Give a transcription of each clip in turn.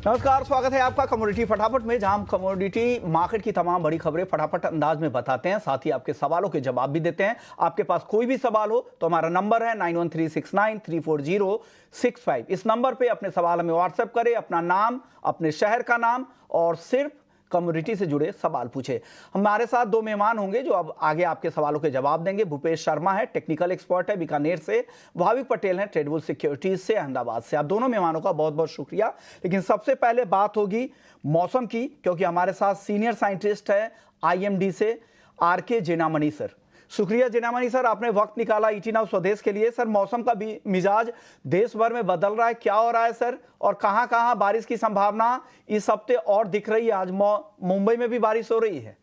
नमस्कार, स्वागत है आपका कमोडिटी फटाफट में, जहां हम कमोडिटी मार्केट की तमाम बड़ी खबरें फटाफट अंदाज में बताते हैं, साथ ही आपके सवालों के जवाब भी देते हैं। आपके पास कोई भी सवाल हो तो हमारा नंबर है 9136934065। इस नंबर पे अपने सवाल हमें व्हाट्सएप करें, अपना नाम, अपने शहर का नाम और सिर्फ कमोडिटी से जुड़े सवाल पूछे। हमारे साथ दो मेहमान होंगे जो अब आगे आपके सवालों के जवाब देंगे। भूपेश शर्मा है, टेक्निकल एक्सपर्ट है बीकानेर से। भाविक पटेल हैं, ट्रेडबुल सिक्योरिटीज से, अहमदाबाद से। आप दोनों मेहमानों का बहुत बहुत शुक्रिया। लेकिन सबसे पहले बात होगी मौसम की, क्योंकि हमारे साथ सीनियर साइंटिस्ट है IMD से RK जेनामनी सर। शुक्रिया जेनामनी सर, आपने वक्त निकाला ET नाउ स्वदेश के लिए। सर, मौसम का भी मिजाज देश भर में बदल रहा है, क्या हो रहा है सर, और कहां कहां बारिश की संभावना इस हफ्ते और दिख रही है? आज मुंबई में भी बारिश हो रही है।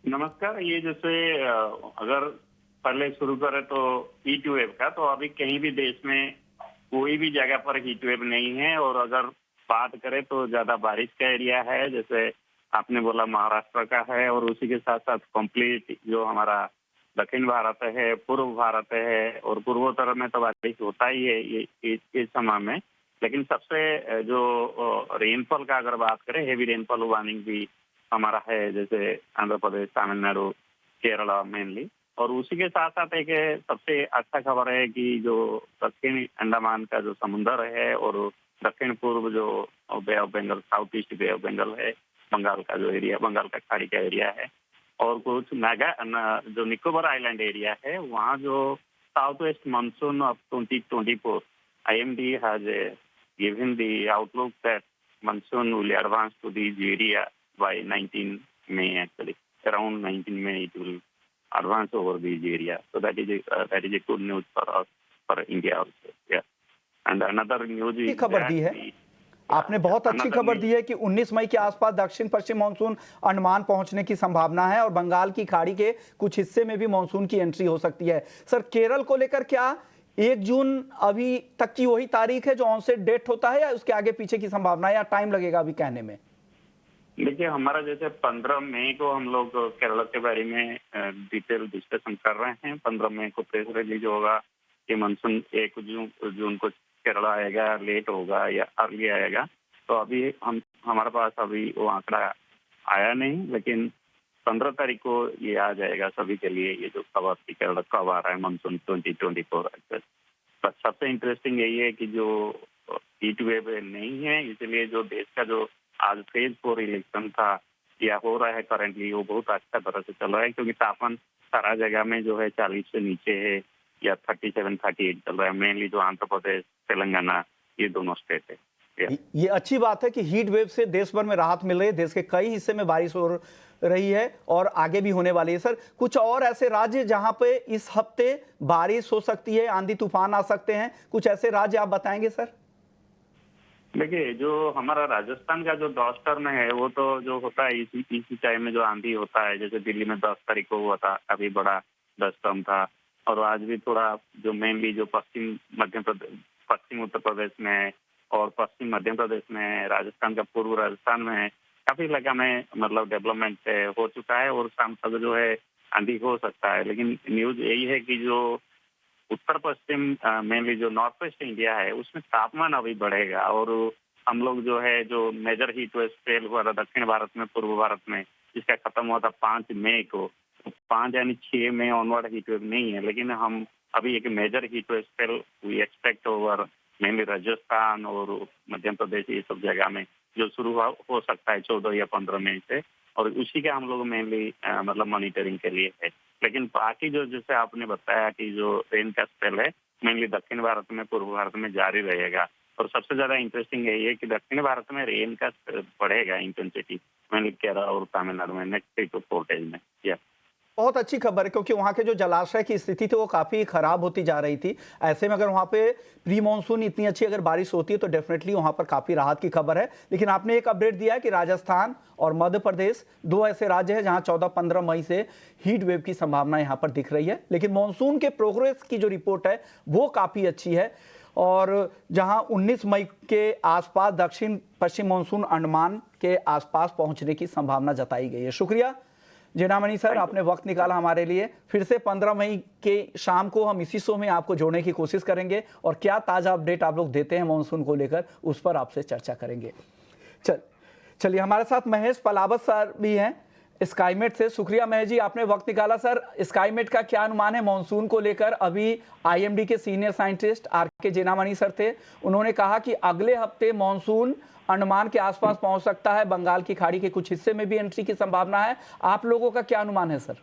नमस्कार। ये जैसे अगर पहले शुरू करें तो हीट वेव का, तो अभी कहीं भी देश में कोई भी जगह पर हीट वेव नहीं है। और अगर बात करें तो ज्यादा बारिश का एरिया है, जैसे आपने बोला महाराष्ट्र का है, और उसी के साथ साथ कंप्लीट जो हमारा दक्षिण भारत है, पूर्व भारत है, और पूर्वोत्तर में तो बारिश होता ही है ये इस समय में। लेकिन सबसे जो रेनफॉल का अगर बात करें, हेवी रेनफॉल वार्निंग भी हमारा है, जैसे आंध्र प्रदेश, तमिलनाडु, केरला मेनली। और उसी के साथ साथ एक सबसे अच्छा खबर है कि जो दक्षिण अंडमान का जो समुद्र है और दक्षिण पूर्व जो bay of Bengal, south east bay of Bengal है, बंगाल का जो एरिया, बंगाल का खाड़ी का एरिया है, और कुछ जो निकोबार आइलैंड एरिया है, वहाँ जो south west monsoon of 2024 IMD has given the outlook that monsoon will advance to this area by 19 May actually. Around 19 May it will advance over this area. So that is a good news for us, for India also. Yeah. And another news is खबर दी है आपने, बहुत अच्छी खबर दी है कि 19 मई के आसपास दक्षिण पश्चिम मानसून अंडमान पहुंचने की संभावना है और बंगाल की खाड़ी के कुछ हिस्से में भी मानसून की एंट्री हो सकती है। सर, केरल को लेकर क्या 1 जून अभी तक की वही तारीख है जो ऑनसेट डेट होता है, या उसके आगे पीछे की संभावना, या टाइम लगेगा अभी कहने में? देखिए, हमारा जैसे 15 मई को हम लोग केरल के बारे में डिटेल डिस्कशन कर रहे हैं। 15 मई को प्रेस रिलीज होगा कि मानसून 1 जून को केरल आएगा, लेट होगा या अर्ली आएगा। तो अभी हमारे पास अभी वो आंकड़ा आया नहीं, लेकिन 15 तारीख को ये आ जाएगा सभी के लिए, ये जो खबर थी केरल कब आ रहा है मानसून 2024। बस सबसे इंटरेस्टिंग यही है कि जो हीट वेव नहीं है, इसलिए जो देश का जो आज फेज 4 इलेक्शन था या हो रहा है करंटली, वो बहुत अच्छा तरह से चल रहा है, क्योंकि तापमान सारा जगह में जो है 40 से नीचे है या 37-38 चल रहा है। मेनली जो आंध्र प्रदेश, तेलंगाना, ये दोनों स्टेट है। ये अच्छी बात है कि हीट वेव से देश भर में राहत मिल रही है। देश के कई हिस्से में बारिश हो रही है और आगे भी होने वाली है। सर, कुछ और ऐसे राज्य जहां पे इस हफ्ते बारिश हो सकती है, आंधी तूफान आ सकते हैं, कुछ ऐसे राज्य आप बताएंगे सर? देखिए, जो हमारा राजस्थान का जो डॉस्टर्म है, वो तो जो होता है इसी टाइम में जो आंधी होता है, जैसे दिल्ली में 10 तारीख को हुआ था, काफी बड़ा डॉस्टर्म था। और आज भी थोड़ा जो मेनली जो पश्चिम उत्तर प्रदेश में और पश्चिम मध्य प्रदेश में, राजस्थान का पूर्व राजस्थान में काफी इलाका में मतलब डेवलपमेंट हो चुका है, और शाम तक जो है आंधी हो सकता है। लेकिन न्यूज यही है कि जो उत्तर पश्चिम मेनली जो नॉर्थ वेस्ट इंडिया है, उसमें तापमान अभी बढ़ेगा। और हम लोग जो है जो मेजर हीट वेव स्पेल हुआ था दक्षिण भारत में, पूर्व भारत में, जिसका खत्म हुआ था 5 मई को, तो 5 यानी 6 मई ऑनवर्ड हीट वेव नहीं है। लेकिन हम अभी एक major heat wave spell we expect over mainly Rajasthan और मध्य प्रदेश, ये सब जगह में जो शुरू हो सकता है 14 या 15 मई से, और उसी का हम लोग मेनली मतलब मॉनिटरिंग के लिए है। लेकिन बाकी जो जैसे आपने बताया कि जो रेन का स्पेल है मेनली दक्षिण भारत में, पूर्व भारत में जारी रहेगा। और सबसे ज्यादा इंटरेस्टिंग यही है कि दक्षिण भारत में रेन का बढ़ेगा इंटेंसिटी, मेनली केरल और तमिलनाडु में नेक्स्ट 3 to 4 days में। बहुत अच्छी खबर है, क्योंकि वहां के जो जलाशय की स्थिति थी वो काफी खराब होती जा रही थी। ऐसे में अगर वहां पे प्री मानसून इतनी अच्छी अगर बारिश होती है तो डेफिनेटली वहां पर काफी राहत की खबर है। लेकिन आपने एक अपडेट दिया है कि राजस्थान और मध्य प्रदेश दो ऐसे राज्य हैं जहां 14-15 मई से हीट वेव की संभावना यहां पर दिख रही है। लेकिन मानसून के प्रोग्रेस की जो रिपोर्ट है वो काफी अच्छी है, और जहां 19 मई के आसपास दक्षिण पश्चिम मानसून अंडमान के आसपास पहुंचने की संभावना जताई गई है। शुक्रिया जेनामणि सर, थैंक यू। आपने वक्त निकाला हमारे लिए। फिर से 15 मई के शाम को हम इसी शो में आपको जोड़ने की कोशिश करेंगे और क्या ताज़ा अपडेट आप लोग देते हैं मानसून को लेकर, उस पर आपसे चर्चा करेंगे। चलिए, हमारे साथ महेश पलावत सर भी हैं स्काईमेट से। शुक्रिया महेश जी, आपने वक्त निकाला। सर, स्काईमेट का क्या अनुमान है मानसून को लेकर? अभी आईएमडी के सीनियर साइंटिस्ट आर के जेनामणि सर थे, उन्होंने कहा कि अगले हफ्ते मानसून अंडमान के आसपास पहुंच सकता है, बंगाल की खाड़ी के कुछ हिस्से में भी एंट्री की संभावना है। आप लोगों का क्या अनुमान है सर?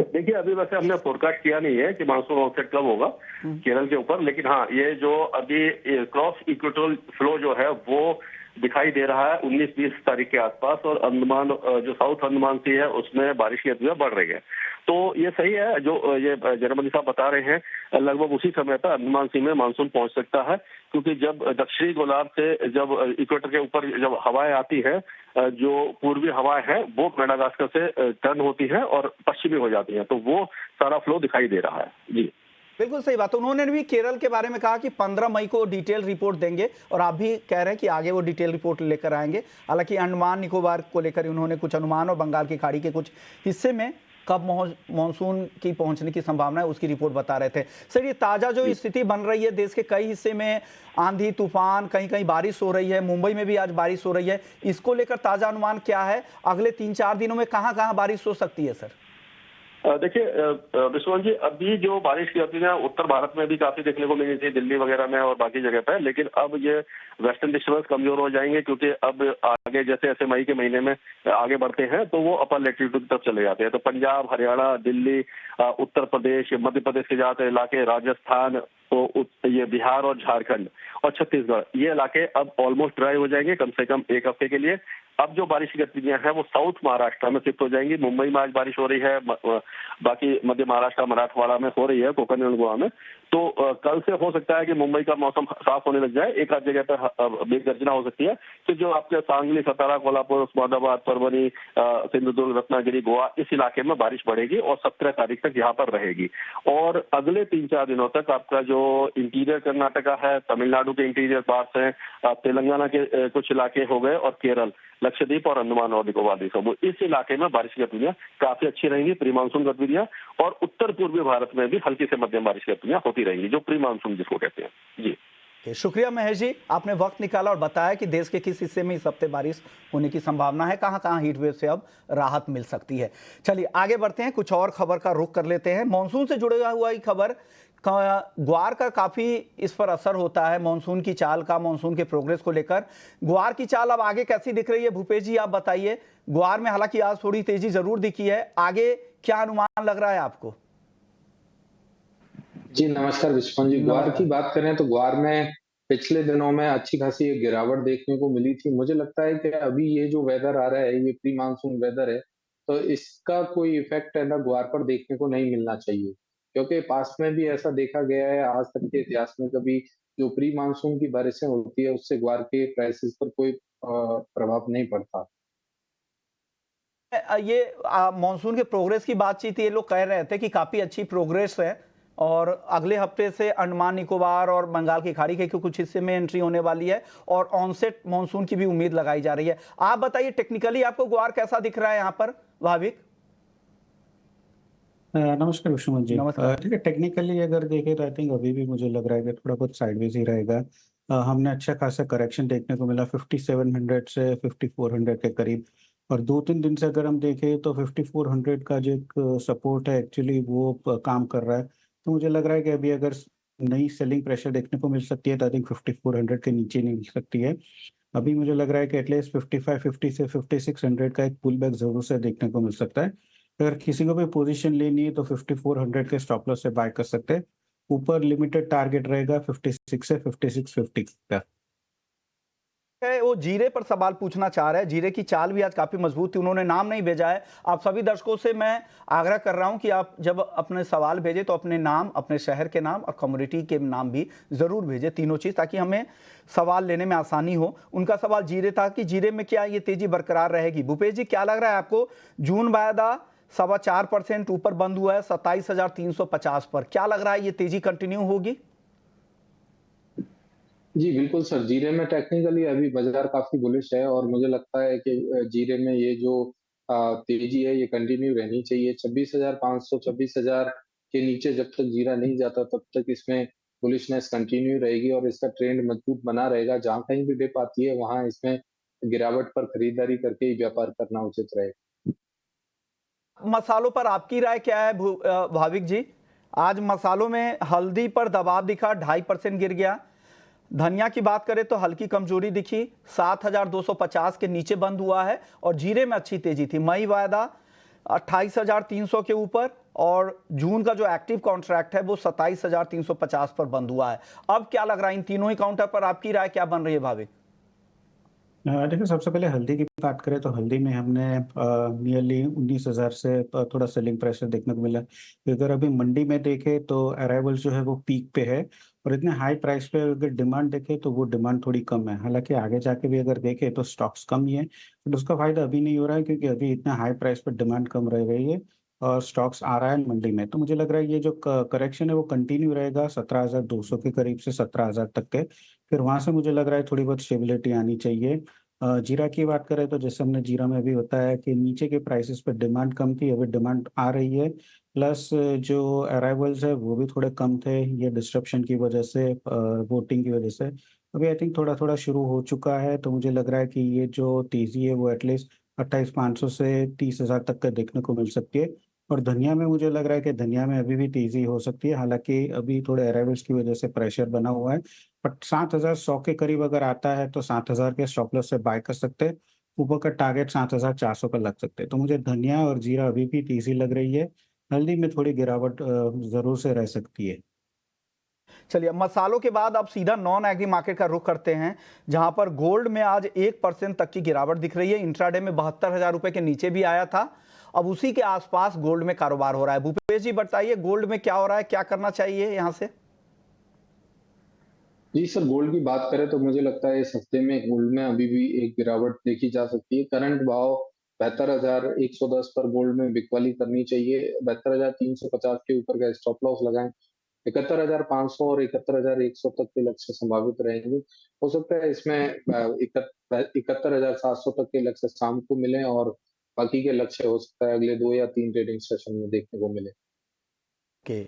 देखिए, अभी वैसे हमने फोरकास्ट किया नहीं है कि मानसून ऑफसेट कब होगा केरल के ऊपर, लेकिन हाँ, ये जो अभी क्रॉस इक्वेटोरियल फ्लो जो है वो दिखाई दे रहा है 19-20 तारीख के आसपास, और अंडमान जो साउथ अंडमान सी है उसमें बारिश की गतिविधियां बढ़ रही है। तो ये सही है जो ये जेनामणि साहब बता रहे हैं, लगभग उसी समय पर अंडमान सी में मानसून पहुंच सकता है, क्योंकि जब दक्षिणी गोलार्ध से जब इक्वेटर के ऊपर जब हवाएं आती है, जो पूर्वी हवाएं हैं वो मेडागास्कर से टर्न होती है और पश्चिमी हो जाती है, तो वो सारा फ्लो दिखाई दे रहा है। जी बिल्कुल सही बात। उन्होंने भी केरल के बारे में कहा कि 15 मई को डिटेल रिपोर्ट देंगे, और आप भी कह रहे हैं कि आगे वो डिटेल रिपोर्ट लेकर आएंगे। हालांकि अंडमान निकोबार को लेकर उन्होंने कुछ अनुमान और बंगाल की खाड़ी के कुछ हिस्से में कब मानसून की पहुंचने की संभावना है उसकी रिपोर्ट बता रहे थे। सर, ये ताज़ा जो स्थिति बन रही है देश के कई हिस्से में, आंधी तूफान, कहीं कहीं बारिश हो रही है, मुंबई में भी आज बारिश हो रही है, इसको लेकर ताज़ा अनुमान क्या है? अगले 3-4 दिनों में कहाँ कहाँ बारिश हो सकती है सर? देखिए विश्वनाथ जी, अभी जो बारिश की गतिविधियां उत्तर भारत में भी काफी देखने को मिली थी, दिल्ली वगैरह में और बाकी जगह पे, लेकिन अब ये वेस्टर्न डिस्टर्बेंस कमजोर हो जाएंगे, क्योंकि अब आगे जैसे जैसे मई के महीने में आगे बढ़ते हैं तो वो अपर लैटिट्यूड की तरफ चले जाते हैं। तो पंजाब, हरियाणा, दिल्ली, उत्तर प्रदेश, मध्य प्रदेश के ज्यादातर इलाके, राजस्थान, तो ये बिहार और झारखंड और छत्तीसगढ़, ये इलाके अब ऑलमोस्ट ड्राई हो जाएंगे कम से कम एक हफ्ते के लिए। अब जो बारिश की गतिविधियां हैं वो साउथ महाराष्ट्र में शिफ्ट हो जाएंगी। मुंबई में आज बारिश हो रही है, बाकी मध्य महाराष्ट्र, मराठवाड़ा में हो रही है, कोकण और गोवा में। तो कल से हो सकता है कि मुंबई का मौसम साफ होने लग जाए, एक आध जगह पर मेघ गर्जना हो सकती है। तो जो आपके सांगली, सतारा, कोल्हापुर, उस्मानाबाद, परभनी, सिंधुदुर्ग, रत्नागिरी, गोवा, इस इलाके में बारिश बढ़ेगी और 17 तारीख तक यहाँ पर रहेगी। और अगले 3-4 दिनों तक आपका जो इंटीरियर कर्नाटका है, तमिलनाडु के इंटीरियर पार्ट्स हैं, तेलंगाना के कुछ इलाके हो गए, और केरल, लक्षद्वीप और अंडमान और निकोबार द्वीप, इस इलाके में बारिश की गतिविधियां काफी अच्छी रहेंगी, प्री मानसून गतिविधियां। और उत्तर पूर्वी भारत में भी हल्की से मध्यम बारिश की गतिविधियां होती रहेंगी, जो प्री मानसून जिसको कहते हैं। जी शुक्रिया महेश जी, आपने वक्त निकाला और बताया कि देश के किस हिस्से में इस हफ्ते बारिश होने की संभावना है, कहां कहां हीट वेव से अब राहत मिल सकती है। चलिए आगे बढ़ते हैं, कुछ और खबर का रुख कर लेते हैं। मानसून से जुड़ा हुआ ही खबर, ग्वार का काफी इस पर असर होता है, मानसून की चाल का, मानसून के प्रोग्रेस को लेकर। ग्वार की चाल अब आगे कैसी दिख रही है भूपेश जी, आप बताइए। ग्वार में हालांकि आज थोड़ी तेजी जरूर दिखी है, आगे क्या अनुमान लग रहा है आपको? जी नमस्कार विश्वनाथ जी। ग्वार की बात करें तो ग्वार में पिछले दिनों में अच्छी खासी एक गिरावट देखने को मिली थी। मुझे लगता है कि अभी ये जो वेदर आ रहा है, ये प्री मानसून वेदर है, तो इसका कोई इफेक्ट है ना ग्वार पर देखने को नहीं मिलना चाहिए, क्योंकि पास्ट में भी ऐसा देखा गया है, आज तक के इतिहास में कभी जो प्री मानसून की बारिशें होती है उससे ग्वार के प्राइसेस पर कोई प्रभाव नहीं पड़ता। ये मानसून के प्रोग्रेस की बातचीत, ये लोग कह रहे थे कि काफी अच्छी प्रोग्रेस है और अगले हफ्ते से अंडमान निकोबार और बंगाल की खाड़ी के कुछ हिस्से में एंट्री होने वाली है और ऑनसेट मानसून की भी उम्मीद लगाई जा रही है। आप बताइए टेक्निकली आपको ग्वार कैसा दिख रहा है यहाँ पर, भाविक? नमस्कार विश्वनाथ जी। नमस्कार। ठीक है, टेक्निकली अगर देखें तो आई थिंक अभी भी मुझे लग रहा है कि थोड़ा बहुत साइडवेज ही रहेगा। हमने अच्छा खासा करेक्शन देखने को मिला 5700 से 5400 के करीब, और 2-3 दिन से अगर हम देखें तो 5400 का जो एक सपोर्ट है एक्चुअली वो काम कर रहा है। तो मुझे लग रहा है कि अभी अगर नई सेलिंग प्रेशर देखने को मिल सकती है तो आई थिंक 5400 के नीचे नहीं मिल सकती है। अभी मुझे लग रहा है कि एटलीस्ट 5550 से 5600 का एक पुल बैक जरूर से देखने को मिल सकता है। अगर किसी को भी पोजीशन लेनी है तो 5400 के स्टॉप लॉस से बाय कर सकते हैं। ऊपर लिमिटेड टारगेट रहेगा 56 से 5650 का। वो जीरे पर सवाल पूछना चाह रहे हैं। जीरे की चाल भी आज काफी मजबूत थी, उन्होंने नाम नहीं भेजा है। आप सभी दर्शकों से मैं आग्रह कर रहा हूं कि आप जब अपने सवाल भेजें तो अपने नाम, अपने शहर के नाम और कम्युनिटी के नाम भी जरूर भेजें, तीनों चीज, ताकि हमें सवाल लेने में आसानी हो। उनका सवाल जीरे था कि जीरे में क्या ये तेजी बरकरार रहेगी? भूपेश जी, क्या लग रहा है आपको? जून वायदा 4.25% ऊपर बंद हुआ है 27,350 पर, क्या लग रहा है ये तेजी कंटिन्यू होगी? जी बिल्कुल सर, जीरे में टेक्निकली अभी बाजार काफी बुलिश है और मुझे लगता है कि जीरे में ये जो तेजी है ये कंटिन्यू रहनी चाहिए। 26,500 26,000 के नीचे जब तक जीरा नहीं जाता तब तक इसमें बुलिशनेस कंटिन्यू रहेगी और इसका ट्रेंड मजबूत बना रहेगा। जहां कहीं भी डिप आती है वहां इसमें गिरावट पर खरीदारी करके ही व्यापार करना उचित रहेगा। मसालों पर आपकी राय क्या है भाविक जी? आज मसालों में हल्दी पर दबाव दिखा, 2.5% गिर गया। धनिया की बात करें तो हल्की कमजोरी दिखी, 7,250 के नीचे बंद हुआ है। और जीरे में अच्छी तेजी थी, मई वायदा 28,300 के ऊपर और जून का जो एक्टिव कॉन्ट्रैक्ट है वो 27,350 पर बंद हुआ है। अब क्या लग रहा है इन तीनों ही काउंटर पर आपकी राय क्या बन रही है भाविक? देखिए, सबसे पहले हल्दी की बात करें तो हल्दी में हमने नियरली 19,000 से थोड़ा सेलिंग प्रेशर देखने को मिला। अगर अभी मंडी में देखें तो अराइवल जो है वो पीक पे है और इतने हाई प्राइस पे अगर डिमांड देखें तो वो डिमांड थोड़ी कम है। हालांकि आगे जाके भी अगर देखें तो स्टॉक्स कम ही है, बट उसका फायदा अभी नहीं हो रहा है क्योंकि अभी इतना हाई प्राइस पर डिमांड कम रह रही है और स्टॉक्स आ रहा है मंडी में। तो मुझे लग रहा है ये जो करेक्शन है वो कंटिन्यू रहेगा 17,200 के करीब से 17,000 तक के। फिर वहां से मुझे लग रहा है थोड़ी बहुत स्टेबिलिटी आनी चाहिए। जीरा की बात करें तो जैसे हमने जीरा में भी बताया कि नीचे के प्राइसेस पे डिमांड कम थी, अभी डिमांड आ रही है। प्लस जो अराइवल्स है वो भी थोड़े कम थे, ये डिस्ट्रप्शन की वजह से, वोटिंग की वजह से। अभी आई थिंक थोड़ा थोड़ा शुरू हो चुका है, तो मुझे लग रहा है कि ये जो तेज़ी है वो एटलीस्ट 28,500 से 30,000 तक का देखने को मिल सकती है। और धनिया में मुझे लग रहा है कि धनिया में अभी भी तेज़ी हो सकती है, हालांकि अभी थोड़े अराइवल्स की वजह से प्रेशर बना हुआ है। बट 7,100 के करीब अगर आता है तो 7,000 के स्टॉप लॉस से बाय कर सकते हैं। ऊपर का टारगेट 7,400 का लग सकते हैं। तो मुझे धनिया और जीरा अभी भी तेजी लग रही है। हल्दी में थोड़ी गिरावट ज़रूर से रह सकती है। चलिए, मसालों के बाद अब सीधा नॉन एग्री मार्केट का रुख करते हैं, जहां पर गोल्ड में आज 1% तक की गिरावट दिख रही है। इंट्राडे में 72,000 रुपए के नीचे भी आया था, अब उसी के आसपास गोल्ड में कारोबार हो रहा है। भूपेश जी बताइए, गोल्ड में क्या हो रहा है, क्या करना चाहिए यहां से? जी सर, गोल्ड की बात करें तो मुझे लगता है इस हफ्ते में गोल्ड में अभी भी एक गिरावट देखी जा सकती है। करंट भाव 72,110 पर गोल्ड में बिकवाली करनी चाहिए। 72,350 के ऊपर का स्टॉप लॉस लगाएं। 71,500 और 71,100 तक के लक्ष्य संभावित रहेंगे। हो सकता है इसमें 71,700 तक के लक्ष्य शाम को मिले और बाकी के लक्ष्य हो सकता है अगले 2 या 3 ट्रेडिंग सेशन में देखने को मिले। ओके,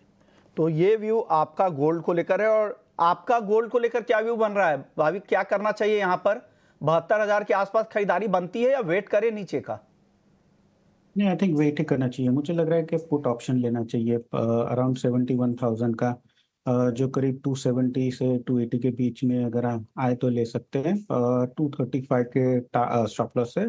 तो ये व्यू आपका गोल्ड को लेकर है। और आपका गोल्ड को लेकर क्या व्यू बन रहा है भाविक, क्या करना चाहिए यहाँ पर? 72,000 के आसपास खरीदारी बनती है या वेट करे नीचे का? नहीं, आई थिंक वेट ही करना चाहिए। मुझे लग रहा है कि पुट ऑप्शन लेना चाहिए अराउंड 71,000 का, जो करीब 270 से 280 के बीच में अगर आए तो ले सकते हैं। 235 के स्टॉप लॉस से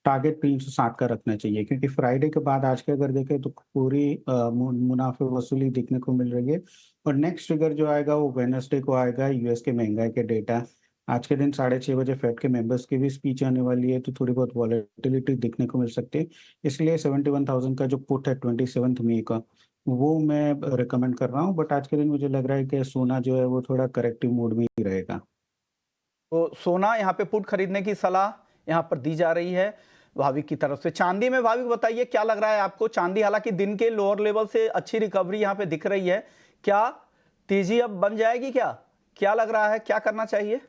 टारगेट 360 का रखना चाहिए, क्योंकि फ्राइडे के बाद आज के अगर देखें तो पूरी मुनाफे वसूली देखने को मिल रही है। और नेक्स्ट ट्रिगर जो आएगा वो वेडनेसडे को आएगा, यूएस के महंगाई के डेटा। आज के दिन 6:30 बजे फेड के मेंबर्स की भी स्पीच आने वाली है, तो थोड़ी बहुत वॉलेटिलिटी देखने को मिल सकती है। इसलिए 71,000 का जो पुट है 27 मई का, वो मैं रिकमेंड कर रहा हूँ। बट आज के दिन मुझे लग रहा है कि सोना जो है वो थोड़ा करेक्टिव मोड में ही रहेगा। तो सोना यहाँ पे पुट खरीदने की सलाह यहाँ पर दी जा रही है भाविक की तरफ से। चांदी में भाविक बताइए क्या लग रहा है आपको? चांदी हालांकि दिन के लोअर लेवल से अच्छी रिकवरी यहाँ पे दिख रही है, क्या तेजी अब बन जाएगी? क्या क्या लग रहा है, क्या करना चाहिए?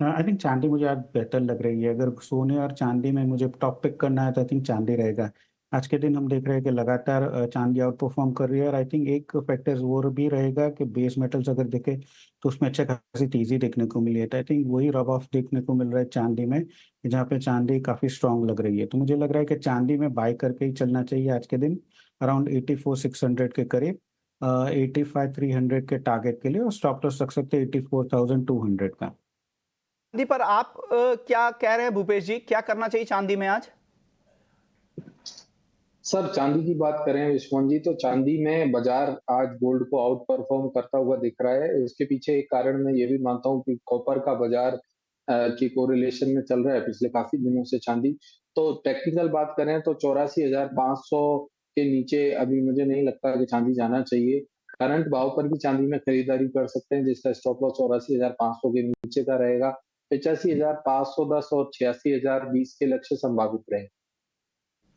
आई थिंक चांदी मुझे आज बेहतर लग रही है। अगर सोने और चांदी में मुझे टॉप पिक करना है तो आई थिंक चांदी रहेगा। आज के दिन हम देख रहे हैं कि लगातार चांदी आउट परफॉर्म कर रही है और आई थिंक एक फैक्टर वो भी रहेगा कि बेस मेटल्स अगर देखें तो उसमें अच्छा खासी तेजी देखने को मिली है। तो आई थिंक वही रब ऑफ देखने को मिल रहा है चांदी में, जहाँ पे चांदी काफी स्ट्रांग लग रही है। तो मुझे लग रहा है कि चांदी में बाय करके ही चलना चाहिए आज के दिन, अराउंड 84,600 के करीब, 85,300 के टारगेट के लिए, और स्टॉप लॉस रख सकते हैं 84,200 का। चांदी पर आप क्या कह रहे हैं भूपेश जी, क्या करना चाहिए चांदी में आज? सर, चांदी की बात करें विश्वनाथ जी, तो चांदी में बाजार आज गोल्ड को आउट परफॉर्म करता हुआ दिख रहा है। इसके पीछे एक कारण मैं ये भी मानता हूँ कि कॉपर का बाजार की कोरिलेशन में चल रहा है पिछले काफी दिनों से चांदी। तो टेक्निकल बात करें तो 84,500 के नीचे अभी मुझे नहीं लगता कि चांदी जाना चाहिए। करंट भाव पर भी चांदी में खरीदारी कर सकते हैं, जिसका स्टॉप लॉस 84,500 के नीचे का रहेगा। 85,510 और 86,020 के लक्ष्य संभावित रहे।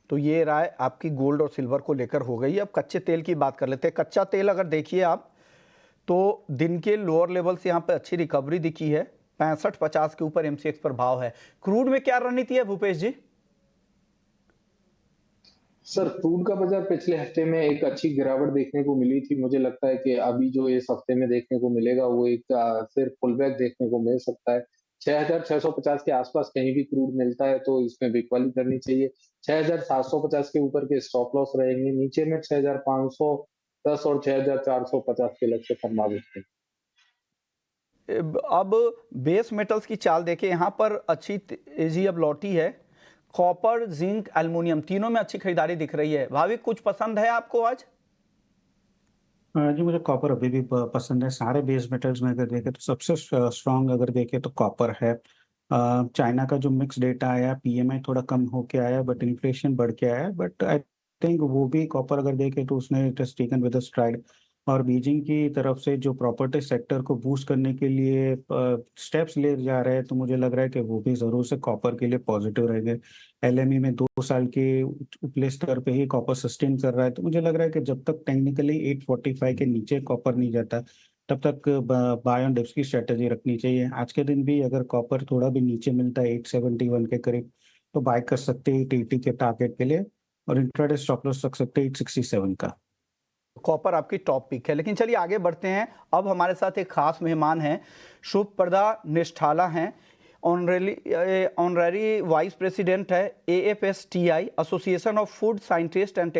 तो ये राय आपकी गोल्ड और सिल्वर को लेकर हो गई। अब कच्चे तेल की बात कर लेते हैं। कच्चा तेल अगर देखिए आप, तो दिन के लोअर लेवल से यहाँ पे अच्छी रिकवरी दिखी है, 65-50 के ऊपर एमसीएक्स पर भाव है। क्रूड में क्या रणनीति है भूपेश जी? सर, क्रूड का बाजार पिछले हफ्ते में एक अच्छी गिरावट देखने को मिली थी। मुझे लगता है कि अभी जो इस हफ्ते में देखने को मिलेगा वो एक सिर्फ पुल बैक देखने को मिल सकता है। 6,650 के आसपास कहीं भी क्रूड मिलता है तो इसमें बिकवाली करनी चाहिए। 6,750 के ऊपर के स्टॉप लॉस रहेंगे। नीचे में 6,510 और 6,450 के लक्ष्य संभावित हैं। अब बेस मेटल्स की चाल देखें, यहाँ पर अच्छी तेजी अब लौटी है। कॉपर, जिंक, एल्युमिनियम तीनों में अच्छी खरीदारी दिख रही है। भाविक, कुछ पसंद है आपको आज? जी, मुझे कॉपर अभी भी पसंद है। सारे बेस मेटल्स में अगर देखें तो सबसे स्ट्रांग अगर देखें तो कॉपर है। चाइना का जो मिक्स डेटा आया, पीएमआई थोड़ा कम होके आया, बट इन्फ्लेशन बढ़ के आया। बट आई थिंक वो भी कॉपर अगर देखें तो उसने it has taken with a STRIDE. और बीजिंग की तरफ से जो प्रॉपर्टी सेक्टर को बूस्ट करने के लिए स्टेप्स ले जा रहे हैं, तो मुझे लग रहा है कि वो भी जरूर से कॉपर के लिए पॉजिटिव रहेंगे। एलएमई में 2 साल के उपले स्तर पे ही कॉपर सस्टेन कर रहा है, तो मुझे लग रहा है कि जब तक टेक्निकली 845 के नीचे कॉपर नहीं जाता, तब तक बाय ऑन डिप्स की स्ट्रेटेजी रखनी चाहिए। आज के दिन भी अगर कॉपर थोड़ा भी नीचे मिलता है 871 के करीब, तो बाय कर सकते हैं 880 के टारगेट के लिए, और इंट्राडे स्टॉप लॉस रख सकते हैं 867 का। कॉपर आपकी टॉप पिक है। लेकिन चलिए आगे बढ़ते हैं। अब हमारे साथ एक खास मेहमान हैं, शुभप्रदा निष्ठाला हैं। ऑनरेरी वाइस प्रेसिडेंट है AFSTI, association of food scientist and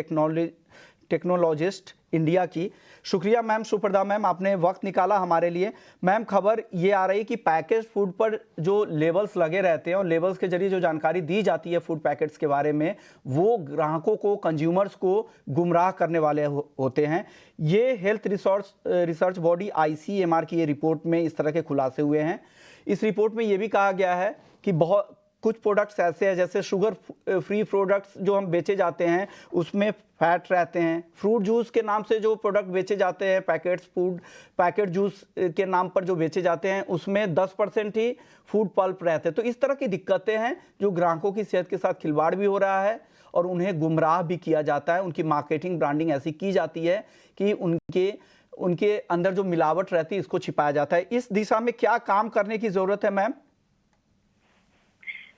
technologist India की। शुक्रिया मैम, शुभप्रदा मैम, आपने वक्त निकाला हमारे लिए। मैम, खबर ये आ रही है कि पैकेज फूड पर जो लेबल्स लगे रहते हैं और लेबल्स के जरिए जो जानकारी दी जाती है फूड पैकेट्स के बारे में, वो ग्राहकों को, कंज्यूमर्स को गुमराह करने वाले होते हैं। ये हेल्थ रिसर्च बॉडी ICMR की ये रिपोर्ट में इस तरह के खुलासे हुए हैं। इस रिपोर्ट में ये भी कहा गया है कि बहुत कुछ प्रोडक्ट्स ऐसे हैं, जैसे शुगर फ्री प्रोडक्ट्स जो हम बेचे जाते हैं उसमें फैट रहते हैं। फ्रूट जूस के नाम से जो प्रोडक्ट बेचे जाते हैं, पैकेट जूस के नाम पर जो बेचे जाते हैं, उसमें 10% ही फूड पल्प रहते हैं। तो इस तरह की दिक्कतें हैं जो ग्राहकों की सेहत के साथ खिलवाड़ भी हो रहा है और उन्हें गुमराह भी किया जाता है। उनकी मार्केटिंग, ब्रांडिंग ऐसी की जाती है कि उनके अंदर जो मिलावट रहती है इसको छिपाया जाता है। इस दिशा में क्या काम करने की जरूरत है मैम?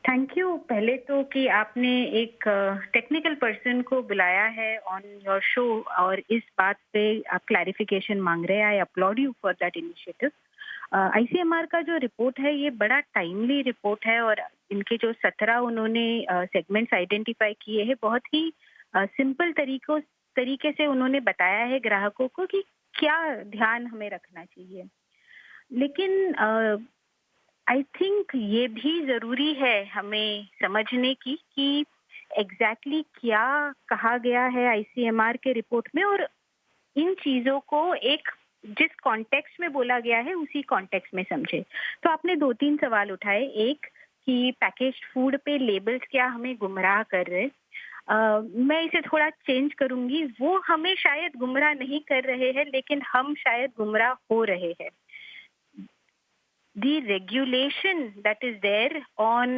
थैंक यू पहले तो कि आपने एक टेक्निकल पर्सन को बुलाया है ऑन योर शो और इस बात पे आप क्लैरिफिकेशन मांग रहे हैं। I applaud you for that initiative. ICMR का जो रिपोर्ट है ये बड़ा टाइमली रिपोर्ट है और इनके जो 17 उन्होंने सेगमेंट्स आइडेंटिफाई किए हैं, बहुत ही सिंपल तरीके से उन्होंने बताया है ग्राहकों को कि क्या ध्यान हमें रखना चाहिए। लेकिन आई थिंक ये भी जरूरी है हमें समझने की कि एग्जैक्टली क्या कहा गया है ICMR के रिपोर्ट में, और इन चीजों को एक जिस कॉन्टेक्स्ट में बोला गया है उसी कॉन्टेक्स्ट में समझे। तो आपने 2-3 सवाल उठाए। एक कि पैकेज्ड फूड पे लेबल्स क्या हमें गुमराह कर रहे। मैं इसे थोड़ा चेंज करूंगी, वो हमें शायद गुमराह नहीं कर रहे हैं, लेकिन हम शायद गुमराह हो रहे हैं। The regulation that is there on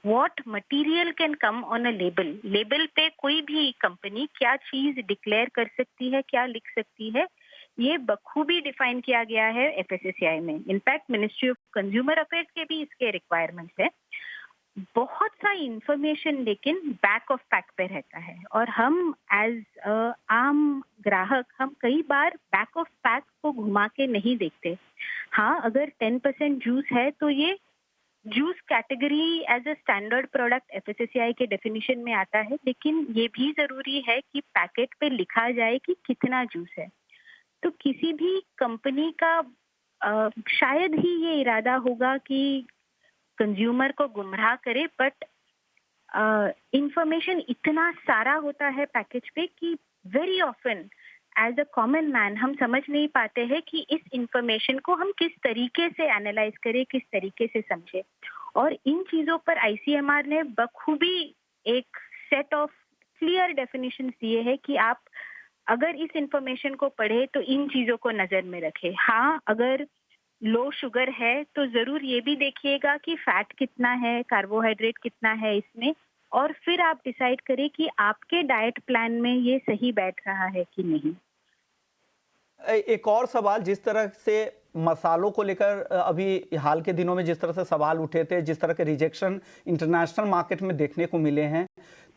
what material can come on a label पे कोई भी कंपनी क्या चीज डिक्लेयर कर सकती है, क्या लिख सकती है, ये बखूबी डिफाइन किया गया है FSSAI में। In fact ministry of consumer affairs के भी इसके रिक्वायरमेंट्स है। बहुत सा इंफॉर्मेशन लेकिन बैक ऑफ पैक पे रहता है और हम एज आम ग्राहक हम कई बार बैक ऑफ पैक को घुमा के नहीं देखते। हाँ, अगर 10% जूस है तो ये juice category as a standard product FSSAI के डेफिनेशन में आता है, लेकिन ये भी जरूरी है कि पैकेट पे लिखा जाए कि कितना जूस है। तो किसी भी कंपनी का शायद ही ये इरादा होगा कि कंज्यूमर को गुमराह करे, बट इंफॉर्मेशन इतना सारा होता है पैकेज पे कि very often as a common man हम समझ नहीं पाते हैं कि इस इंफॉर्मेशन को हम किस तरीके से एनालाइज करें, किस तरीके से समझे। और इन चीजों पर ICMR ने बखूबी एक सेट ऑफ क्लियर डेफिनेशन दिए हैं कि आप अगर इस इंफॉर्मेशन को पढ़े तो इन चीजों को नजर में रखें। हाँ, अगर लो शुगर है तो जरूर ये भी देखिएगा कि फैट कितना है, कार्बोहाइड्रेट कितना है इसमें, और फिर आप डिसाइड करें कि आपके डाइट प्लान में ये सही बैठ रहा है कि नहीं। एक और सवाल, जिस तरह से मसालों को लेकर अभी हाल के दिनों में जिस तरह से सवाल उठे थे, जिस तरह के रिजेक्शन इंटरनेशनल मार्केट में देखने को मिले हैं,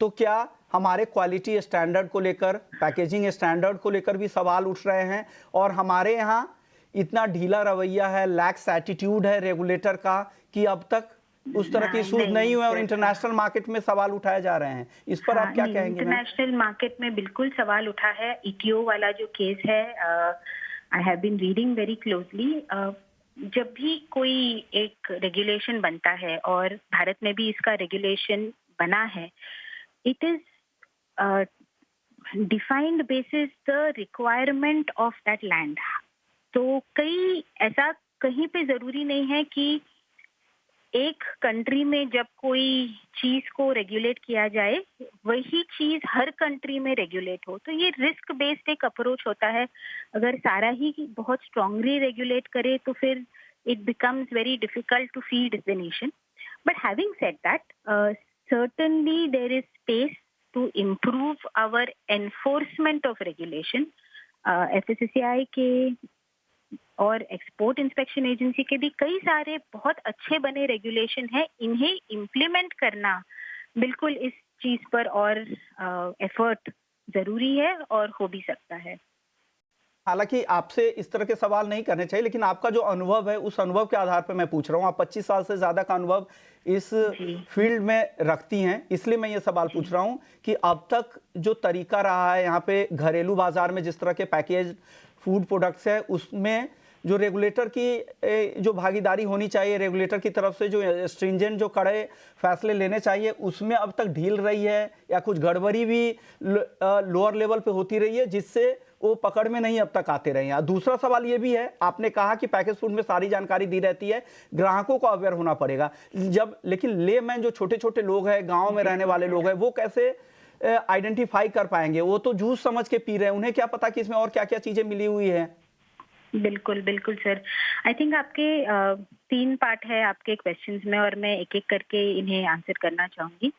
तो क्या हमारे क्वालिटी स्टैंडर्ड को लेकर, पैकेजिंग स्टैंडर्ड को लेकर भी सवाल उठ रहे हैं? और हमारे यहाँ इतना ढीला रवैया है, लैक्स एटीट्यूड है रेगुलेटर का कि अब तक उस तरह के इश्यूज नहीं हुए और इंटरनेशनल मार्केट में सवाल उठाए जा रहे हैं। इस पर आप क्या कहेंगे? इंटरनेशनल मार्केट में बिल्कुल सवाल उठा है। ईटीओ वाला जो केस है, I have been reading very closely. जब भी कोई एक रेगुलेशन बनता है, और भारत में भी इसका रेगुलेशन बना है, it is defined basis the requirement of that land. तो ऐसा कहीं पे जरूरी नहीं है कि एक कंट्री में जब कोई चीज को रेगुलेट किया जाए वही चीज हर कंट्री में रेगुलेट हो। तो ये रिस्क बेस्ड एक अप्रोच होता है। अगर सारा ही बहुत स्ट्रांगली रेगुलेट करे तो फिर it becomes very difficult to feed the nation. But having said that, certainly there is space to improve our enforcement of regulation. FSSAI के और एक्सपोर्ट इंस्पेक्शन एजेंसी के भी कई सारे बहुत अच्छे बने रेगुलेशन हैं। इन्हें इम्प्लीमेंट करना बिल्कुल इस चीज पर और एफर्ट जरूरी है और हो भी सकता है। हालांकि आपसे इस तरह के सवाल नहीं करने चाहिए, लेकिन आपका जो अनुभव है उस अनुभव के आधार पर मैं पूछ रहा हूँ। आप 25 साल से ज्यादा का अनुभव इस फील्ड में रखती हैं, इसलिए मैं ये सवाल पूछ रहा हूँ कि अब तक जो तरीका रहा है यहाँ पे घरेलू बाजार में जिस तरह के पैकेज फूड प्रोडक्ट्स है, उसमें जो रेगुलेटर की जो भागीदारी होनी चाहिए, रेगुलेटर की तरफ से जो स्ट्रिंजेंट जो कड़े फैसले लेने चाहिए, उसमें अब तक ढील रही है या कुछ गड़बड़ी भी लोअर लेवल पे होती रही है जिससे वो पकड़ में नहीं अब तक आते रहे हैं। दूसरा सवाल ये भी है, आपने कहा कि पैकेज फूड में सारी जानकारी दी रहती है, ग्राहकों को अवेयर होना पड़ेगा। लेकिन लेमैन जो छोटे छोटे लोग हैं, गाँव में रहने वाले लोग हैं, वो कैसे आइडेंटिफाई कर पाएंगे? वो तो जूस समझ के पी रहे हैं, उन्हें क्या पता कि इसमें और क्या क्या चीजें मिली हुई है। बिल्कुल बिल्कुल सर। आई थिंक आपके 3 पार्ट है आपके क्वेश्चंस में, और मैं एक एक करके इन्हें आंसर करना चाहूंगी।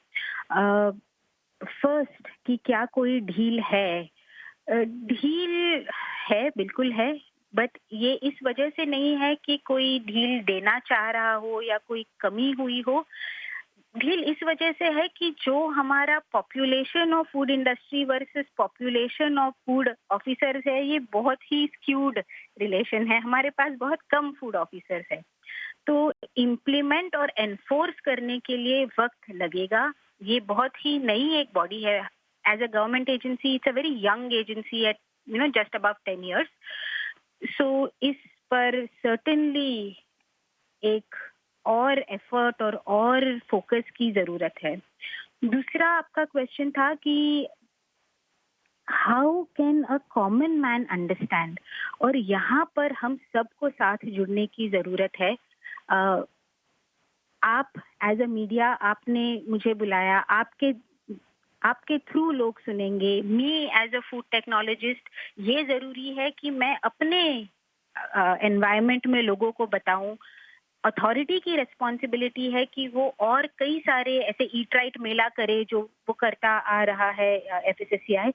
फर्स्ट, कि क्या कोई ढील है? ढील है, बिल्कुल है, बट ये इस वजह से नहीं है कि कोई ढील देना चाह रहा हो या कोई कमी हुई हो। ढील इस वजह से है कि जो हमारा population of food industry versus population of food officers है, ये बहुत ही स्क्यूड रिलेशन है। हमारे पास बहुत कम फूड ऑफिसर्स है, तो इम्प्लीमेंट और एनफोर्स करने के लिए वक्त लगेगा। ये बहुत ही नई एक बॉडी है। As a government agency, it's a very young agency at just above 10 years। So इस पर सर्टेनली एक और एफर्ट और फोकस की जरूरत है। दूसरा आपका क्वेश्चन था कि how can a common man understand, और यहाँ पर हम सबको साथ जुड़ने की जरूरत है। आप एज अ मीडिया, आपने मुझे बुलाया, आपके थ्रू लोग सुनेंगे। Me as a food technologist, ये जरूरी है कि मैं अपने एनवायरनमेंट में लोगों को बताऊं। अथॉरिटी की रिस्पॉन्सिबिलिटी है कि वो और कई सारे ऐसे ईट राइट मेला करे जो वो करता आ रहा है FSSAI।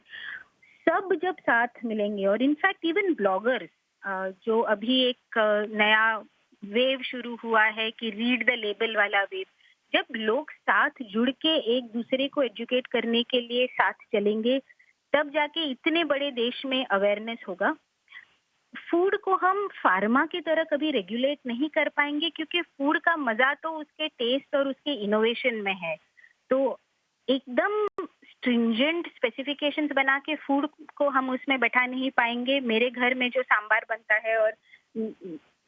सब जब साथ मिलेंगे, और इनफैक्ट इवन ब्लॉगर्स, जो अभी एक नया वेव शुरू हुआ है कि रीड द लेबल वाला वेव, जब लोग साथ जुड़ के एक दूसरे को एजुकेट करने के लिए साथ चलेंगे, तब जाके इतने बड़े देश में अवेयरनेस होगा। फूड को हम फार्मा की तरह कभी रेगुलेट नहीं कर पाएंगे, क्योंकि फूड का मजा तो उसके टेस्ट और उसके इनोवेशन में है। तो एकदम स्ट्रिंजेंट स्पेसिफिकेशंस बना के फूड को हम उसमें बैठा नहीं पाएंगे। मेरे घर में जो सांबार बनता है और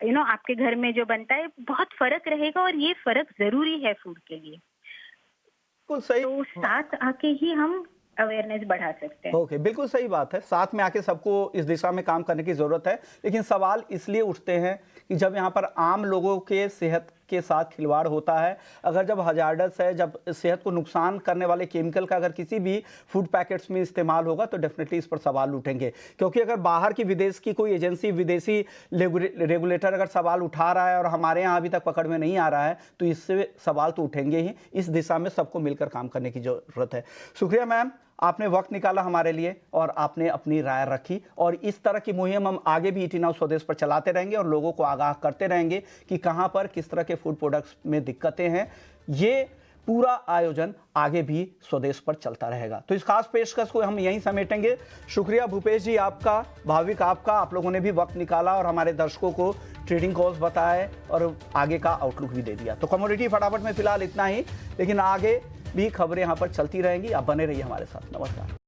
आपके घर में जो बनता है, बहुत फर्क रहेगा, और ये फर्क जरूरी है फूड के लिए। बिल्कुल सही। तो साथ आके ही हम अवेयरनेस बढ़ा सकते हैं। ओके, बिल्कुल सही बात है। साथ में आके सबको इस दिशा में काम करने की जरूरत है। लेकिन सवाल इसलिए उठते हैं कि जब यहाँ पर आम लोगों के सेहत के साथ खिलवाड़ होता है, अगर जब हजार्डस है, जब सेहत को नुकसान करने वाले केमिकल का अगर किसी भी फूड पैकेट्स में इस्तेमाल होगा, तो डेफिनेटली इस पर सवाल उठेंगे। क्योंकि अगर बाहर की विदेश की कोई एजेंसी, विदेशी रेगुलेटर अगर सवाल उठा रहा है और हमारे यहाँ अभी तक पकड़ में नहीं आ रहा है, तो इससे सवाल तो उठेंगे ही। इस दिशा में सबको मिलकर काम करने की जरूरत है। शुक्रिया मैम, आपने वक्त निकाला हमारे लिए और आपने अपनी राय रखी, और इस तरह की मुहिम हम आगे भी ईटिंग नाउ स्वदेश पर चलाते रहेंगे और लोगों को आगाह करते रहेंगे कि कहां पर किस तरह के फूड प्रोडक्ट्स में दिक्कतें हैं। ये पूरा आयोजन आगे भी स्वदेश पर चलता रहेगा। तो इस खास पेशकश को हम यहीं समेटेंगे। शुक्रिया भूपेश जी आपका, भाविक आपका, आप लोगों ने भी वक्त निकाला और हमारे दर्शकों को ट्रेडिंग कॉल्स बताए और आगे का आउटलुक भी दे दिया। तो कमोडिटी फटाफट में फिलहाल इतना ही, लेकिन आगे भी खबरें यहाँ पर चलती रहेंगी। आप बने रहिए हमारे साथ। नमस्कार।